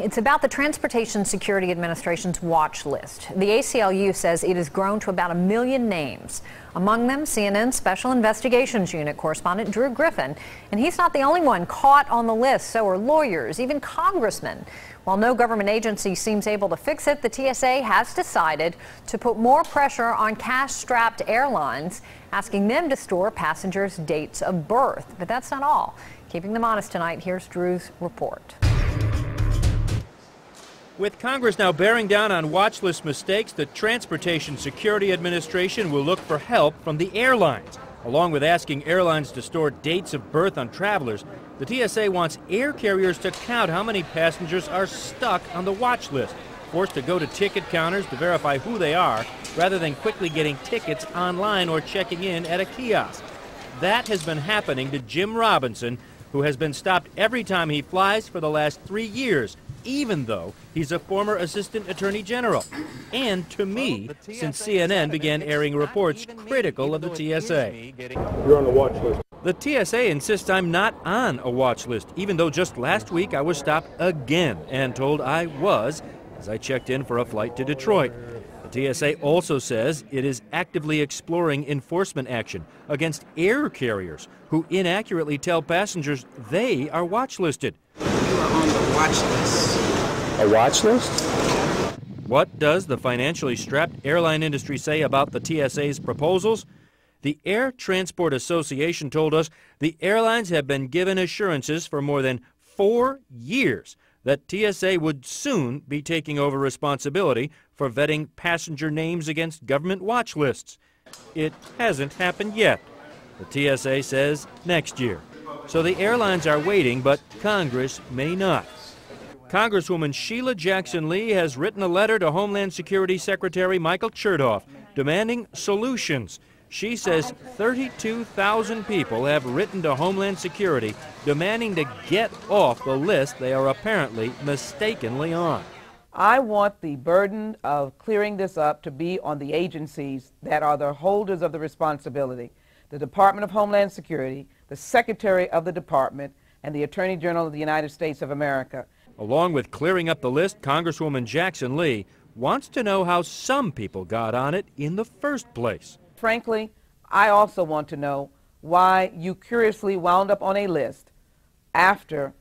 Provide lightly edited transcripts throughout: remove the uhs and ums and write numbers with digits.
It's about the Transportation Security Administration's watch list. The ACLU says it has grown to about 1 million names. Among them, CNN Special Investigations Unit correspondent Drew Griffin. And he's not the only one caught on the list. So are lawyers, even congressmen. While no government agency seems able to fix it, the TSA has decided to put more pressure on cash-strapped airlines, asking them to store passengers' dates of birth. But that's not all. Keeping them honest tonight, here's Drew's report. With Congress now bearing down on watch list mistakes, the Transportation Security Administration will look for help from the airlines. Along with asking airlines to store dates of birth on travelers, the TSA wants air carriers to count how many passengers are stuck on the watch list, forced to go to ticket counters to verify who they are, rather than quickly getting tickets online or checking in at a kiosk. That has been happening to Jim Robinson, who has been stopped every time he flies for the last 3 years, even though he's a former assistant attorney general. And to me, since CNN began airing reports critical of the TSA. You're on the watch list. The TSA insists I'm not on a watch list, even though just last week I was stopped again and told I was as I checked in for a flight to Detroit. The TSA also says it is actively exploring enforcement action against air carriers who inaccurately tell passengers they are watch listed. You are on the watch list. A watch list? What does the financially strapped airline industry say about the TSA's proposals? The Air Transport Association told us the airlines have been given assurances for more than 4 years that TSA would soon be taking over responsibility for vetting passenger names against government watch lists. It hasn't happened yet. The TSA says next year. So the airlines are waiting, but Congress may not. Congresswoman Sheila Jackson Lee has written a letter to Homeland Security Secretary Michael Chertoff demanding solutions. She says 32,000 people have written to Homeland Security demanding to get off the list they are apparently mistakenly on. I want the burden of clearing this up to be on the agencies that are the holders of the responsibility: the Department of Homeland Security, the Secretary of the Department, and the Attorney General of the United States of America. Along with clearing up the list, Congresswoman Jackson Lee wants to know how some people got on it in the first place. Frankly, I also want to know why you curiously wound up on a list after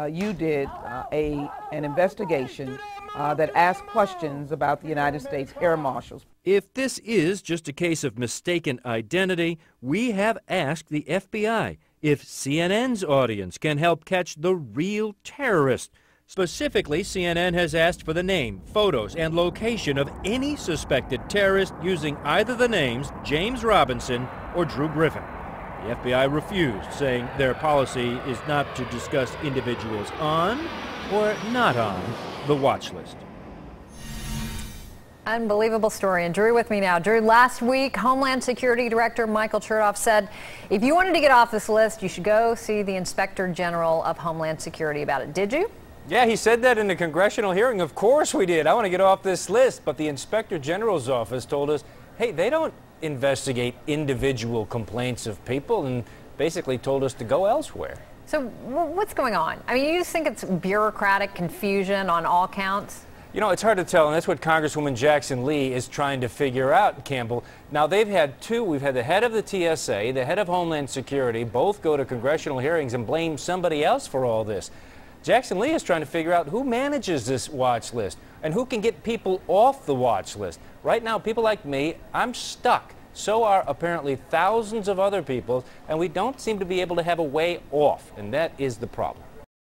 you did an investigation that asked questions about the United States Air Marshals. If this is just a case of mistaken identity, we have asked the FBI if CNN's audience can help catch the real terrorist. Specifically, CNN has asked for the name, photos, and location of any suspected terrorist using either the names James Robinson or Drew Griffin. The FBI refused, saying their policy is not to discuss individuals on or not on the watch list. Unbelievable story. And Drew with me now. Drew, last week, Homeland Security Director Michael Chertoff said if you wanted to get off this list, you should go see the Inspector General of Homeland Security about it. Did you? Yeah, he said that in the congressional hearing. Of course we did. I want to get off this list. But the Inspector General's office told us, hey, they don't investigate individual complaints of people, and basically told us to go elsewhere. So what's going on? I mean, you just think it's bureaucratic confusion on all counts? You know, it's hard to tell, and that's what Congresswoman Jackson Lee is trying to figure out, Campbell. Now, they've had two. We've had the head of the TSA, the head of Homeland Security, both go to congressional hearings and blame somebody else for all this. Jackson Lee is trying to figure out who manages this watch list and who can get people off the watch list. Right now, people like me, I'm stuck. So are apparently thousands of other people, and we don't seem to be able to have a way off, and that is the problem.